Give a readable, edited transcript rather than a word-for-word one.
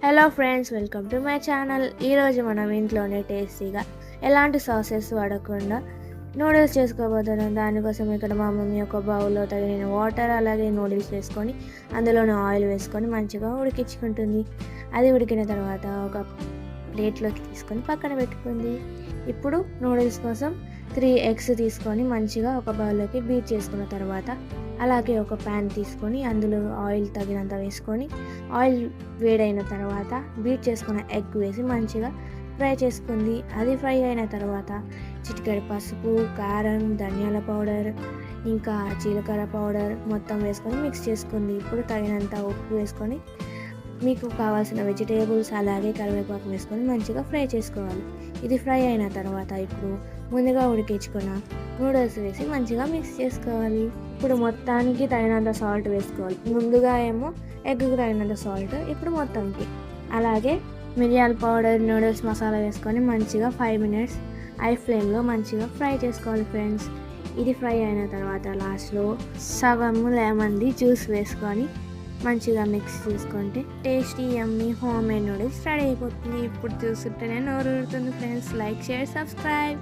Hello friends, welcome to my channel. ఈరోజు మనం ఇంట్లోనే టేస్టీగా ఎలాంటి సాసెస్ వాడకుండా నూడిల్స్ చేసుకోబోతున్నాం. దానికోసం ఇక్కడ మా మమ్మీ ఒక బౌల్లో తగిన వాటర్ అలాగే నూడిల్స్ వేసుకొని అందులోనే ఆయిల్ వేసుకొని మంచిగా ఉడికించుకుంటుంది. అది ఉడికిన తర్వాత ఒక ప్లేట్లోకి తీసుకొని పక్కన పెట్టుకుంది. ఇప్పుడు నూడిల్స్ కోసం 3 ఎగ్స్ తీసుకొని మంచిగా ఒక బౌల్లోకి బీట్ చేసుకున్న తర్వాత అలాగే ఒక ప్యాన్ తీసుకొని అందులో ఆయిల్ తగినంత వేసుకొని ఆయిల్ వేడైన తర్వాత బీట్ చేసుకున్న ఎగ్ వేసి మంచిగా ఫ్రై చేసుకుంది. అది ఫ్రై అయిన తర్వాత చిటికెడు పసుపు, కారం, ధనియాల పౌడర్, ఇంకా జీలకర్ర పౌడర్ మొత్తం వేసుకొని మిక్స్ చేసుకుంది. ఇప్పుడు తగినంత ఉప్పు వేసుకొని మీకు కావాల్సిన వెజిటేబుల్స్ అలాగే కరివేపాకు వేసుకొని మంచిగా ఫ్రై చేసుకోవాలి. ఇది ఫ్రై అయిన తర్వాత ఇప్పుడు ముందుగా ఉడికించుకున్న నూడిల్స్ వేసి మంచిగా మిక్స్ చేసుకోవాలి. ఇప్పుడు మొత్తానికి తగినంత సాల్ట్ వేసుకోవాలి. ముందుగా ఏమో ఎగ్కి తగినంత సాల్ట్, ఇప్పుడు మొత్తానికి అలాగే మిరియాల పౌడర్, నూడిల్స్ మసాలా వేసుకొని మంచిగా 5 మినిట్స్ హై ఫ్లేమ్లో మంచిగా ఫ్రై చేసుకోవాలి ఫ్రెండ్స్. ఇది ఫ్రై అయిన తర్వాత లాస్ట్లో సగము లెమన్ది జ్యూస్ వేసుకొని మంచిగా మిక్స్ చేసుకుంటే టేస్టీ యమ్మీ హోమ్ మేడ్ నూడిల్స్ రెడీ అయిపోతుంది. ఇప్పుడు చూస్తుంటేనే నోరు ఊరుతుంది ఫ్రెండ్స్. Like, share, subscribe.